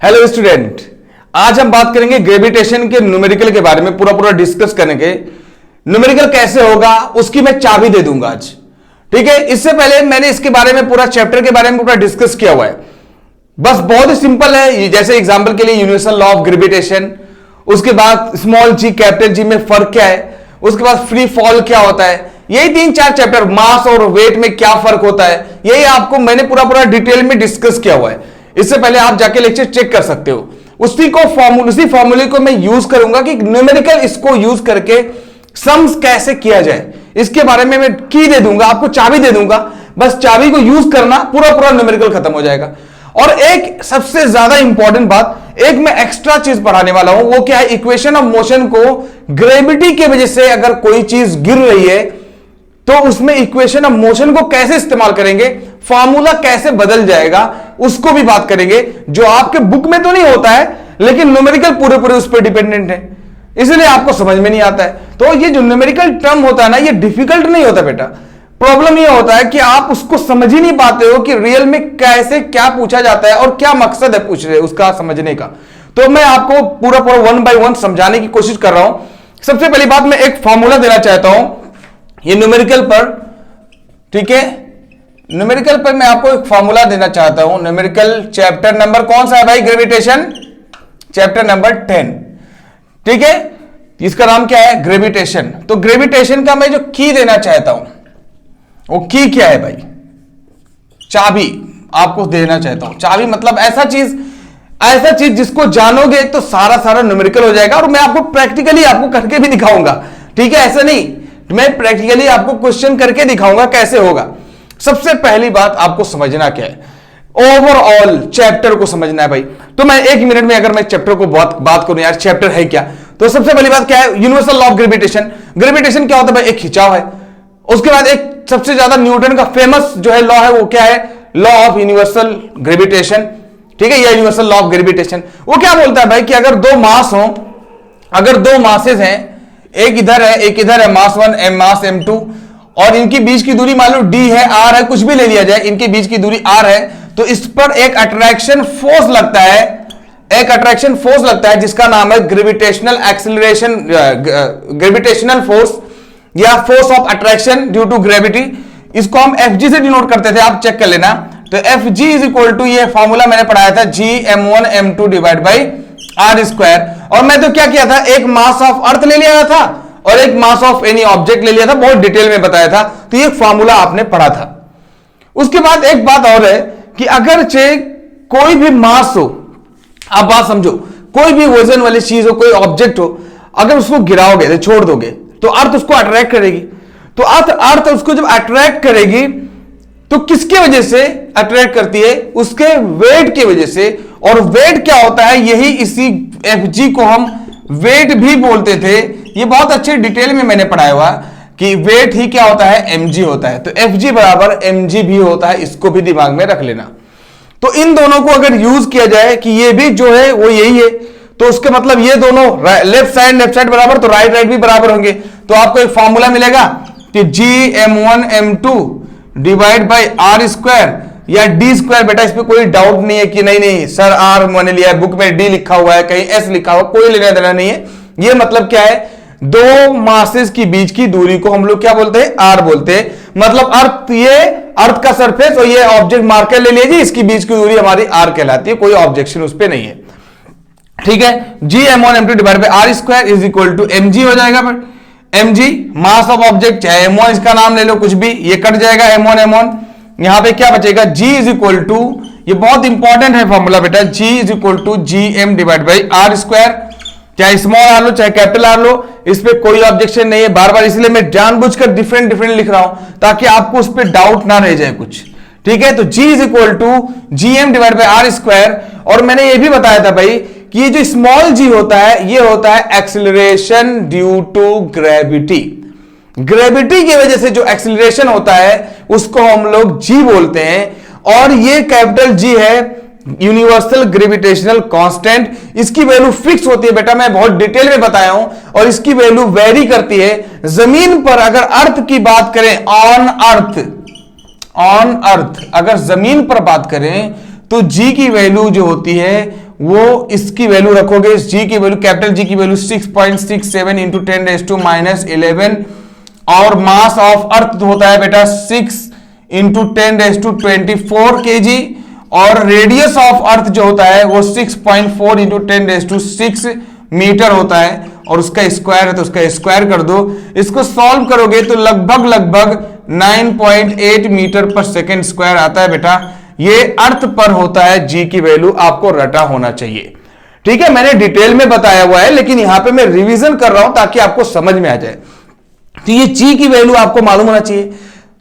Hello student, आज हम बात करेंगे ग्रेविटेशन के न्यूमेरिकल के बारे में। पूरा डिस्कस करेंगे। न्यूमेरिकल कैसे होगा उसकी मैं चाबी दे दूंगा आज। ठीक है, इससे पहले मैंने इसके बारे में पूरा चैप्टर के बारे में पूरा डिस्कस किया हुआ है। बस बहुत ही सिंपल है। जैसे एग्जांपल के लिए यूनिवर्सल लॉ ऑफ ग्रेविटेशन, उसके बाद स्मॉल जी कैपिटल जी में फर्क क्या है, उसके बाद फ्री फॉल क्या होता है, यही 3-4 चैप्टर। मास और वेट में क्या फर्क होता है, यही आपको मैंने पूरा डिटेल में डिस्कस किया हुआ है। इससे पहले आप जाके लेक्चर चेक कर सकते हो। उसी फॉर्मूले को मैं यूज करूंगा कि न्यूमेरिकल इसको यूज करके सम्स कैसे किया जाए, इसके बारे में मैं की दे दूंगा, आपको चाबी दे दूंगा। बस चाबी को यूज करना, पूरा न्यूमेरिकल खत्म हो जाएगा। और एक सबसे ज्यादा इंपॉर्टेंट बात, एक मैं एक्स्ट्रा चीज पढ़ाने वाला हूं, वो क्या है, इक्वेशन ऑफ मोशन को ग्रेविटी की वजह से अगर कोई चीज गिर रही है तो उसमें इक्वेशन ऑफ मोशन को कैसे इस्तेमाल करेंगे, फॉर्मूला कैसे बदल जाएगा, उसको भी बात करेंगे। जो आपके बुक में तो नहीं होता है, लेकिन न्यूमेरिकल पूरे उस पर डिपेंडेंट है, इसलिए आपको समझ में नहीं आता है। तो ये जो न्यूमेरिकल टर्म होता है ना, ये डिफिकल्ट नहीं होता बेटा। प्रॉब्लम ये होता है कि आप उसको समझ ही नहीं पाते हो कि रियल में कैसे क्या पूछा जाता है और क्या मकसद है पूछ रहे उसका समझने का। तो मैं आपको पूरा 1 by 1 समझाने की कोशिश कर रहा हूं। सबसे पहली बात, मैं एक फॉर्मूला देना चाहता हूं ये न्यूमेरिकल पर। ठीक है, न्यूमेरिकल पर मैं आपको एक फॉर्मूला देना चाहता हूं। न्यूमेरिकल चैप्टर नंबर कौन सा है भाई? Gravitation, chapter number 10। ठीक है, इसका नाम क्या है? ग्रेविटेशन। तो ग्रेविटेशन का मैं जो की देना चाहता हूं, वो की क्या है भाई? चाबी आपको देना चाहता हूं। चाबी मतलब ऐसा चीज जिसको जानोगे तो सारा न्यूमेरिकल हो जाएगा। और मैं आपको प्रैक्टिकली आपको करके भी दिखाऊंगा। ठीक है, ऐसा नहीं, मैं प्रैक्टिकली आपको क्वेश्चन करके दिखाऊंगा कैसे होगा। सबसे पहली बात आपको समझना क्या है, ओवरऑल चैप्टर को समझना है भाई। तो मैं 1 मिनट में अगर मैं चैप्टर को बात करूं यार, चैप्टर है क्या, तो सबसे पहली बात क्या है, universal law of gravitation. Gravitation क्या होता है भाई? एक खिंचाव है। उसके बाद एक सबसे ज्यादा न्यूटन का फेमस जो है लॉ है, वो क्या है? Law of universal gravitation. ठीक है, यह यूनिवर्सल लॉ ऑफ ग्रेविटेशन वो क्या बोलता है भाई कि अगर दो मास हो, अगर दो मासेस हैं, एक इधर है एक इधर है, मास 1 मास m2, और इनकी बीच की दूरी मान लो d है, r है, कुछ भी ले लिया जाए, इनके बीच की दूरी r है, तो इस पर एक अट्रैक्शन फोर्स लगता है, जिसका नाम है ग्रेविटेशनल एक्सीलरेशन, ग्रेविटेशनल फोर्स या force of attraction due to gravity. इसको हम Fg से डिनोट करते थे, आप चेक कर लेना। तो Fg इज इक्वल टू, ये फॉर्मूला मैंने पढ़ाया था, G m1 m2 divide by r square. और मैं तो क्या किया था, एक मास ऑफ अर्थ ले लिया था और एक मास ऑफ एनी ऑब्जेक्ट ले लिया था, बहुत डिटेल में बताया था। तो ये फॉर्मूला आपने पढ़ा था। उसके बाद एक बात और है कि अगर कोई भी मास हो, आप बात समझो, कोई भी वजन वाली चीज हो, कोई ऑब्जेक्ट हो, अगर उसको गिराओगे, छोड़ दोगे, तो अर्थ उसको अट्रैक्ट करेगी। तो अर्थ उसको जब अट्रैक्ट करेगी तो किसके वजह से अट्रैक्ट करती है? उसके वेट की वजह से। और वेट क्या होता है, यही इसी Fg को हम वेट भी बोलते थे। ये बहुत अच्छे डिटेल में मैंने पढ़ाया हुआ कि वेट ही क्या होता है? mg होता है। तो Fg बराबर mg भी होता है, इसको भी दिमाग में रख लेना। तो इन दोनों को अगर यूज किया जाए कि ये भी जो है वो यही है, तो उसके मतलब ये दोनों लेफ्ट साइड बराबर, तो राइट भी बराबर होंगे। तो आपको एक फॉर्मूला मिलेगा कि G m1 m2 divide by r square या d स्क्वायर। बेटा इस पे कोई डाउट नहीं है कि नहीं सर r मैंने लिया है, बुक में d लिखा हुआ है, कहीं s लिखा हुआ, कोई लेना देना नहीं है। ये मतलब क्या है, दो मासेस की बीच की दूरी को हम लोग क्या बोलते हैं? r बोलते हैं। मतलब अर्थ का सरफेस और ये ऑब्जेक्ट मार्कर ले लीजिए, इसकी बीच की दूरी हमारी r कहलाती है, कोई ऑब्जेक्शन उस पर नहीं है। ठीक है, G m1 m2 divide by r square is equal to mg हो जाएगा। mg मास ऑफ ऑब्जेक्ट, चाहे m1 इसका नाम ले लो, कुछ भी, ये कट जाएगा m1 यहां पे क्या बचेगा? G इज इक्वल टू, ये बहुत इंपॉर्टेंट है फॉर्मूला बेटा, G is equal to Gm divide by r square. चाहे स्मॉल आर लो चाहे कैपिटल आर लो, इस पे कोई ऑब्जेक्शन नहीं है। बार बार इसलिए मैं जानबूझकर डिफरेंट लिख रहा हूं ताकि आपको उस पर डाउट ना रह जाए कुछ। ठीक है, तो G is equal to Gm divide by r square. और मैंने ये भी बताया था भाई कि ये जो स्मॉल g होता है, ये होता है acceleration due to gravity. Gravity की वजह से जो एक्सीलरेशन होता है उसको हम लोग g बोलते हैं। और ये कैपिटल G है यूनिवर्सल ग्रेविटेशनल कांस्टेंट। इसकी वैल्यू फिक्स होती है बेटा, मैं बहुत डिटेल में बताया हूं। और इसकी वैल्यू वेरी करती है। जमीन पर अगर अर्थ की बात करें, ऑन अर्थ अगर जमीन पर बात करें, तो G की वैल्यू जो होती है वो इसकी वैल्यू रखोगे, जी की वैल्यू, कैपिटल जी की वैल्यू 6.67 इंटू 10⁻⁻11 और मास ऑफ अर्थ होता है बेटा 6 इंटू 10⁻24 kg और रेडियस ऑफ अर्थ जो होता है वो 6.4 इंटू 10⁻6 मीटर होता है और उसका स्क्वायर है तो उसका स्क्वायर कर दो। इसको सॉल्व करोगे तो लगभग 9.8 मीटर पर सेकेंड स्क्वायर आता है बेटा। ये अर्थ पर होता है, जी की वैल्यू आपको रटा होना चाहिए। ठीक है, मैंने डिटेल में बताया हुआ है लेकिन यहां पे मैं रिवीजन कर रहा हूं ताकि आपको समझ में आ जाए। तो ये जी की वैल्यू आपको मालूम होना चाहिए।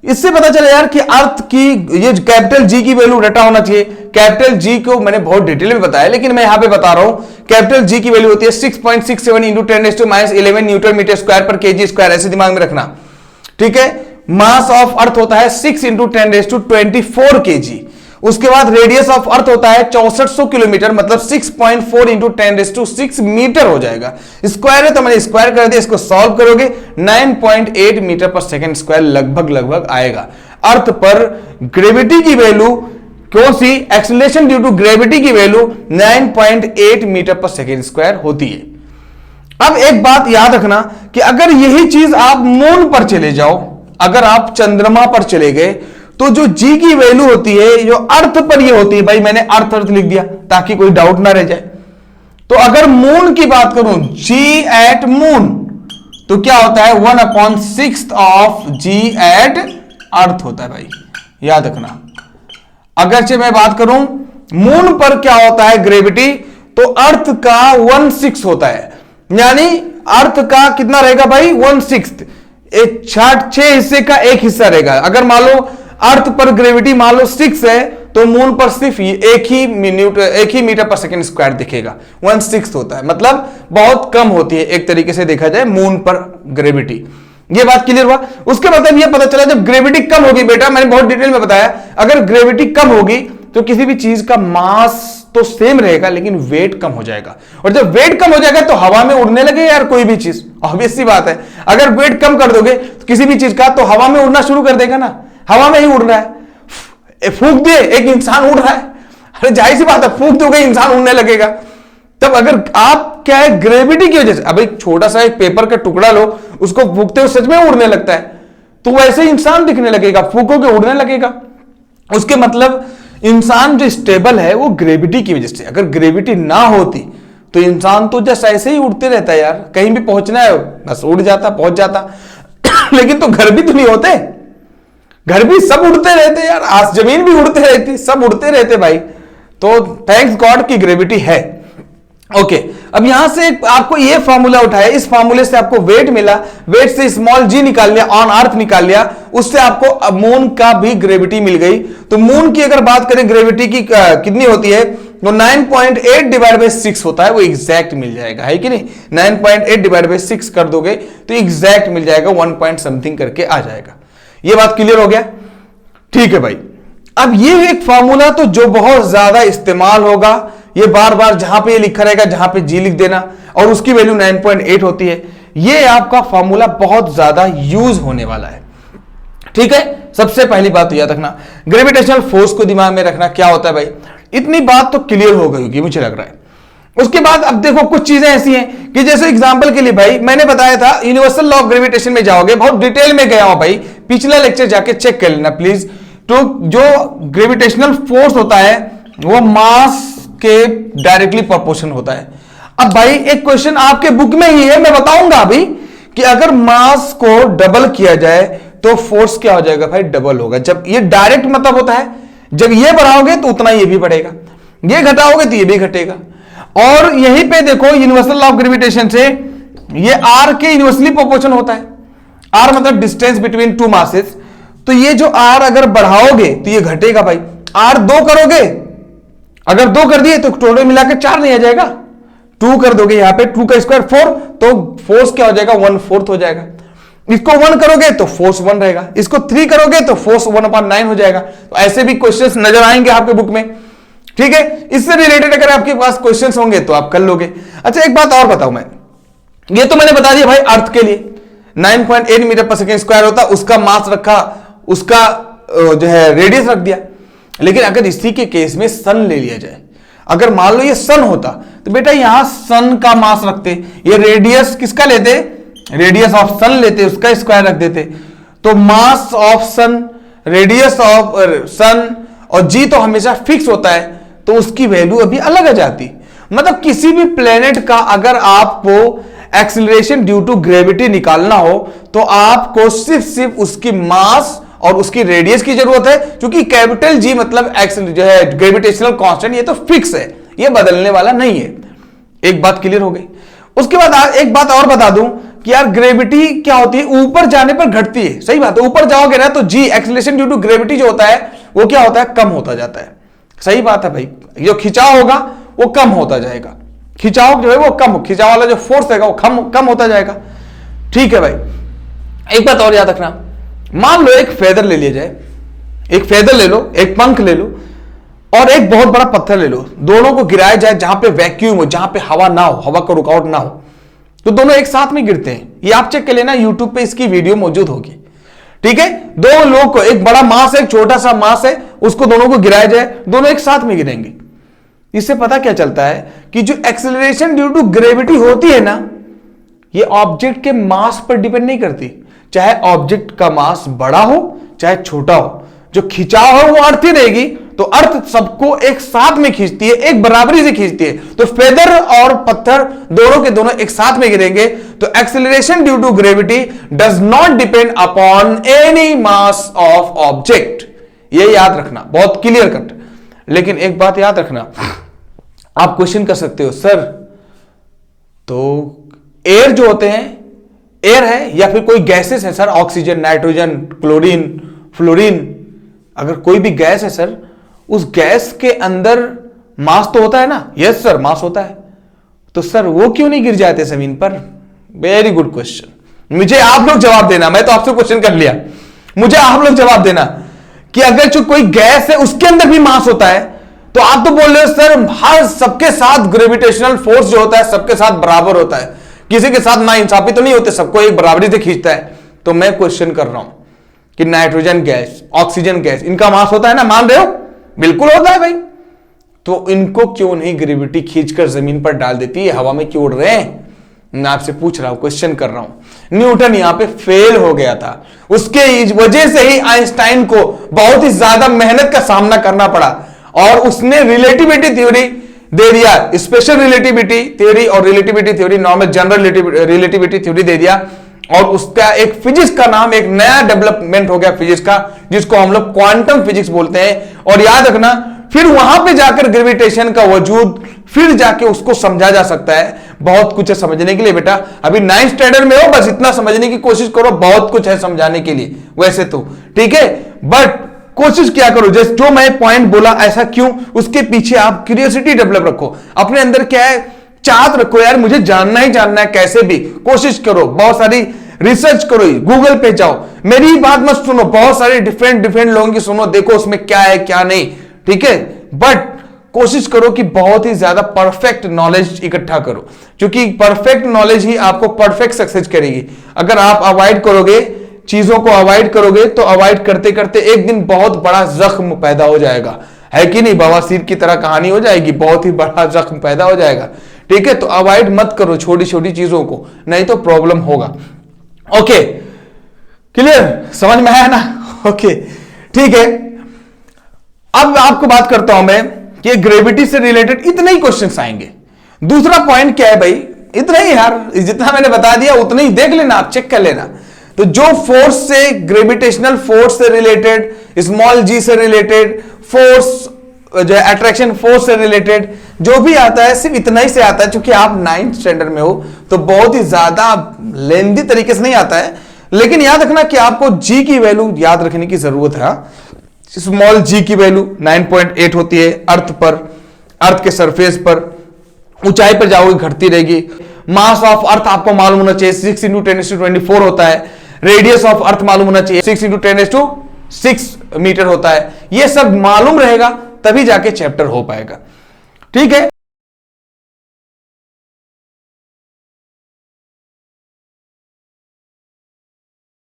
इससे पता चला यार कि अर्थ की ये कैपिटल जी की वैल्यू रटा होना चाहिए। कैपिटल जी को मैंने बहुत डिटेल में बताया लेकिन मैं यहां पे बता रहा हूं, कैपिटल जी की वैल्यू होती है 6.67 इंटू 10⁻11 न्यूटन मीटर स्क्वायर पर केजी स्क्वायर, ऐसे दिमाग में रखना। ठीक है, मास ऑफ अर्थ होता है 6 इंटू 10⁻24 केजी। उसके बाद रेडियस ऑफ अर्थ होता है 6400 किलोमीटर, मतलब 6.4 इंटू 10⁻6 मीटर हो जाएगा। स्क्वायर है तो मैंने स्क्वायर कर दिया। इसको सॉल्व करोगे 9.8 मीटर पर सेकेंड स्क्वायर लगभग आएगा। अर्थ पर ग्रेविटी की वैल्यू, कौन सी, एक्सीलरेशन ड्यू टू ग्रेविटी की वैल्यू 9.8 मीटर पर सेकेंड स्क्वायर होती है। अब एक बात याद रखना कि अगर यही चीज आप मून पर चले जाओ, अगर आप चंद्रमा पर चले गए तो जो जी की वैल्यू होती है जो अर्थ पर ये होती है, भाई मैंने अर्थ लिख दिया ताकि कोई डाउट ना रह जाए। तो अगर मून की बात करूं, जी एट मून, तो क्या होता है 1/6 ऑफ जी एट अर्थ होता है भाई, याद रखना। अगरचे मैं बात करूं मून पर क्या होता है ग्रेविटी, तो अर्थ का 1/6 होता है, यानी अर्थ का कितना रहेगा भाई 1/6, 6 हिस्से का एक हिस्सा रहेगा। अगर मान लो अर्थ पर ग्रेविटी मान लो 6 है तो मून पर सिर्फ एक ही मीटर पर सेकेंड स्क्वायर दिखेगा, 1/6 होता है, मतलब बहुत कम होती है एक तरीके से देखा जाए मून पर ग्रेविटी। ये बात क्लियर हुआ। उसके मतलब ये पता चला जब ग्रेविटी कम होगी, बेटा मैंने बहुत डिटेल में बताया, अगर ग्रेविटी कम होगी तो किसी भी चीज का मास तो सेम रहेगा लेकिन वेट कम हो जाएगा, और जब वेट कम हो जाएगा तो हवा में उड़ने लगे यार कोई भी चीज, ऑब्वियस सी बात है। अगर वेट कम कर दोगे तो किसी भी चीज का तो हवा में उड़ना शुरू कर देगा ना, हवा में ही उड़ रहा है, फूंक दिए एक इंसान उड़ रहा है, अरे जाहिर सी बात है फूंक दोगे इंसान उड़ने लगेगा। तब अगर आप क्या है ग्रेविटी की वजह से, अब एक छोटा सा एक पेपर का टुकड़ा लो, उसको फूंकते हुए सच में उड़ने लगता है, तो वैसे इंसान दिखने लगेगा, फूकोगे उड़ने लगेगा। उसके मतलब इंसान जो स्टेबल है वो ग्रेविटी की वजह से। अगर ग्रेविटी ना होती तो इंसान तो जस्ट ऐसे ही उड़ते रहता है यार, कहीं भी पहुंचना है बस उड़ जाता, पहुंच जाता लेकिन तो घर भी तो नहीं होते, घर भी सब उड़ते रहते यार, आज जमीन भी उड़ते रहती, सब उड़ते रहते भाई। तो थैंक्स गॉड की ग्रेविटी है। ओके, अब यहां से आपको ये फॉर्मूला उठाया, इस फॉर्मूले से आपको वेट मिला, वेट से स्मॉल जी निकाल लिया, ऑन अर्थ निकाल लिया, उससे आपको मून का भी ग्रेविटी मिल गई। तो मून की अगर बात करें ग्रेविटी की कितनी होती है, तो 9.8 डिवाइड बाई 6 होता है, वो एग्जैक्ट मिल जाएगा, है कि नहीं। 9.8 डिवाइड बाई 6 कर दोगे तो एग्जैक्ट मिल जाएगा, 1 पॉइंट समथिंग करके आ जाएगा। ये बात क्लियर हो गया, ठीक है भाई। अब ये एक फॉर्मूला तो जो बहुत ज्यादा इस्तेमाल होगा, ये बार बार जहां पे ये लिखा रहेगा, जहां पे जी लिख देना, और उसकी वैल्यू 9.8 होती है। ये आपका फॉर्मूला बहुत ज्यादा यूज होने वाला है, ठीक है। सबसे पहली बात तो याद रखना, ग्रेविटेशनल फोर्स को दिमाग में रखना क्या होता है भाई। इतनी बात तो क्लियर हो गई होगी मुझे लग रहा है। उसके बाद अब देखो कुछ चीजें ऐसी हैं कि जैसे एग्जांपल के लिए भाई मैंने बताया था यूनिवर्सल लॉ ऑफ ग्रेविटेशन में जाओगे, बहुत डिटेल में गया हूं भाई, पिछला लेक्चर जाके चेक कर लेना प्लीज। तो जो ग्रेविटेशनल फोर्स होता है वो मास के डायरेक्टली प्रोपोर्शन होता है। अब भाई एक क्वेश्चन आपके बुक में ही है, मैं बताऊंगा अभी, कि अगर मास को डबल किया जाए तो फोर्स क्या हो जाएगा भाई, डबल होगा। जब ये डायरेक्ट मतलब होता है, जब ये बढ़ाओगे तो उतना ये भी बढ़ेगा, ये घटाओगे तो ये भी घटेगा। और यहीं पे देखो यूनिवर्सल लॉ ऑफ ग्रेविटेशन से ये आर के यूनिवर्सली प्रोपोर्शन होता है। आर मतलब डिस्टेंस बिटवीन टू मासेस, तो ये जो आर अगर बढ़ाओगे तो ये घटेगा भाई। आर 2 करोगे, अगर 2 कर दिए तो टोटल मिलाकर 4 नहीं आ जाएगा। 2 कर दोगे यहां पे 2 का स्क्वायर 4, तो फोर्स क्या हो जाएगा 1/4 हो जाएगा। इसको 1 करोगे तो फोर्स 1 रहेगा, इसको 3 करोगे तो फोर्स 1/9 हो जाएगा। तो ऐसे भी क्वेश्चंस नजर आएंगे आपके बुक में, ठीक है। इससे रिलेटेड अगर आपके पास क्वेश्चंस होंगे तो आप कर लोगे। अच्छा एक बात और बताऊं मैं, ये तो मैंने बता दिया भाई अर्थ के लिए 9.8 मीटर पर सेकेंड स्क्वायर होता, उसका मास रखा, उसका जो है रेडियस रख दिया। लेकिन अगर इसी के केस में सन ले लिया जाए, अगर मान लो ये सन होता तो बेटा यहां सन का मास रखते, ये रेडियस किसका लेते, रेडियस ऑफ सन लेते, उसका स्क्वायर रख देते। तो mass of sun, radius of sun और जी तो हमेशा फिक्स होता है, तो उसकी वैल्यू अभी अलग आ जाती। मतलब किसी भी प्लेनेट का अगर आपको एक्सीलरेशन ड्यू टू ग्रेविटी निकालना हो तो आपको सिर्फ उसकी मास और उसकी रेडियस की जरूरत है, क्योंकि कैपिटल जी मतलब जो है ग्रेविटेशनल कांस्टेंट, ये तो फिक्स है, ये बदलने वाला नहीं है। एक बात क्लियर हो गई। उसके बाद एक बात और बता दूं कि यार ग्रेविटी क्या होती है, ऊपर जाने पर घटती है, सही बात है। ऊपर जाओगे ना तो जी एक्सीलरेशन ड्यू टू ग्रेविटी जो होता है वो क्या होता है, कम होता जाता है। सही बात है भाई, जो खिंचाव होगा वो कम होता जाएगा, खिंचाव जो है वो कम, खिंचाव वाला जो फोर्स है वो कम होता जाएगा। ठीक है भाई। एक बात और याद रखना, मान लो एक फेदर ले लिया जाए, एक फेदर ले लो, एक पंख ले लो और एक बहुत बड़ा पत्थर ले लो, दोनों को गिराया जाए जहां पे वैक्यूम हो, जहां पे हवा ना हो, हवा का रुकावट ना हो, तो दोनों एक साथ में गिरते हैं। ये आप चेक कर लेना, यूट्यूब पे इसकी वीडियो मौजूद होगी। ठीक है, दो लोग को, एक बड़ा मास है, एक छोटा सा मास है, उसको दोनों को गिराया जाए, दोनों एक साथ में गिरेंगे। इससे पता क्या चलता है कि जो एक्सेलरेशन ड्यू टू ग्रेविटी होती है ना, ये ऑब्जेक्ट के मास पर डिपेंड नहीं करती, चाहे ऑब्जेक्ट का मास बड़ा हो चाहे छोटा हो, जो खिंचाव हो वो अर्थ ही रहेगी। तो अर्थ सबको एक साथ में खींचती है, एक बराबरी से खींचती है। तो फेदर और पत्थर दोनों के दोनों एक साथ में गिरेंगे। तो acceleration due to gravity does not depend upon any mass of object, ये याद रखना, बहुत क्लियर कट। लेकिन एक बात याद रखना, आप क्वेश्चन कर सकते हो सर तो एयर जो होते हैं, एयर है या फिर कोई गैसेस है sir, oxygen, nitrogen, chlorine, fluorine, अगर कोई भी गैस है सर, उस गैस के अंदर मास तो होता है ना? यस सर, मास होता है। तो सर वो क्यों नहीं गिर जाते जमीन पर? Very good question. मुझे आप लोग जवाब देना, मैं तो आपसे क्वेश्चन कर लिया, मुझे आप लोग जवाब देना कि अगर जो कोई गैस है उसके अंदर भी मास होता है, तो आप तो बोल रहे हो सर हर सबके साथ ग्रेविटेशनल फोर्स जो होता है सबके साथ बराबर होता है, किसी के साथ ना इंसाफी तो नहीं होते, सबको एक बराबरी से खींचता है। तो मैं क्वेश्चन कर रहा हूं कि नाइट्रोजन गैस, ऑक्सीजन गैस, इनका मास होता है ना? मान रहे हो? बिल्कुल होता है भाई। तो इनको क्यों नहीं ग्रेविटी खींचकर जमीन पर डाल देती है, हवा में क्यों उड़ रहे हैं? मैं आपसे पूछ रहा हूं, क्वेश्चन कर रहा हूं। न्यूटन यहां पे फेल हो गया था, उसके वजह से ही आइंस्टाइन को बहुत ही ज्यादा मेहनत का सामना करना पड़ा और उसने रिलेटिविटी थ्योरी दे दिया, स्पेशल रिलेटिविटी थ्योरी और relativity theory, normal general relativity theory दे दिया। और उसका एक फिजिक्स का नाम, एक नया डेवलपमेंट हो गया फिजिक्स का, जिसको हम लोग क्वांटम फिजिक्स बोलते हैं। और याद रखना, फिर वहां पे जाकर ग्रेविटेशन का वजूद, फिर जाके उसको समझा जा सकता है। बहुत कुछ है समझने के लिए बेटा, अभी 9th स्टैंडर्ड में हो, बस इतना समझने की कोशिश करो, बहुत कुछ है समझाने के लिए वैसे तो, ठीक है। बट कोशिश क्या करो, जैसे जो मैं पॉइंट बोला ऐसा क्यों, उसके पीछे आप क्यूरियोसिटी डेवलप रखो, अपने अंदर क्या है चाहत रखो, यार मुझे जानना ही जानना है, कैसे भी कोशिश करो, बहुत सारी रिसर्च करो, गूगल पे जाओ, मेरी बात मत सुनो, बहुत सारे डिफरेंट लोगों की सुनो, देखो उसमें क्या है क्या नहीं, ठीक है। बट कोशिश करो कि बहुत ही ज्यादा परफेक्ट नॉलेज इकट्ठा करो, क्योंकि परफेक्ट नॉलेज ही आपको परफेक्ट सक्सेस करेगी। अगर आप अवॉइड करोगे, चीजों को अवॉइड करोगे, तो अवॉइड करते करते एक दिन बहुत बड़ा जख्म पैदा हो जाएगा, है कि नहीं? बवासीर की तरह कहानी हो जाएगी, बहुत ही बड़ा जख्म पैदा हो जाएगा, ठीक है। तो अवॉइड मत करो छोटी छोटी चीजों को, नहीं तो प्रॉब्लम होगा। ओके, क्लियर, समझ में आया ना? ओके, ठीक है। अब आपको बात करता हूं मैं कि ग्रेविटी से रिलेटेड इतने ही क्वेश्चंस आएंगे। दूसरा पॉइंट क्या है भाई, इतना ही यार, जितना मैंने बता दिया उतना ही देख लेना, आप चेक कर लेना। तो जो फोर्स से, ग्रेविटेशनल फोर्स से रिलेटेड, स्मॉल जी से रिलेटेड, फोर्स जो है अट्रैक्शन फोर्स से रिलेटेड जो भी आता है, सिर्फ इतना ही से आता है। क्योंकि आप 9th स्टैंडर्ड में हो तो बहुत ही ज्यादा लेंदी तरीके से नहीं आता है, लेकिन याद रखना कि आपको जी की वैल्यू याद रखने की जरूरत है। स्मॉल जी की वैल्यू 9.8 होती है अर्थ पर, अर्थ के सरफेस पर, ऊंचाई पर जाओगे घटती रहेगी। मास ऑफ अर्थ आपको मालूम होना चाहिए, 6 × 10⁻⁴ होता है। रेडियस ऑफ अर्थ मालूम होना चाहिए, 6 × 10⁶ मीटर होता है। यह सब मालूम रहेगा तभी जाके चैप्टर हो पाएगा, ठीक है।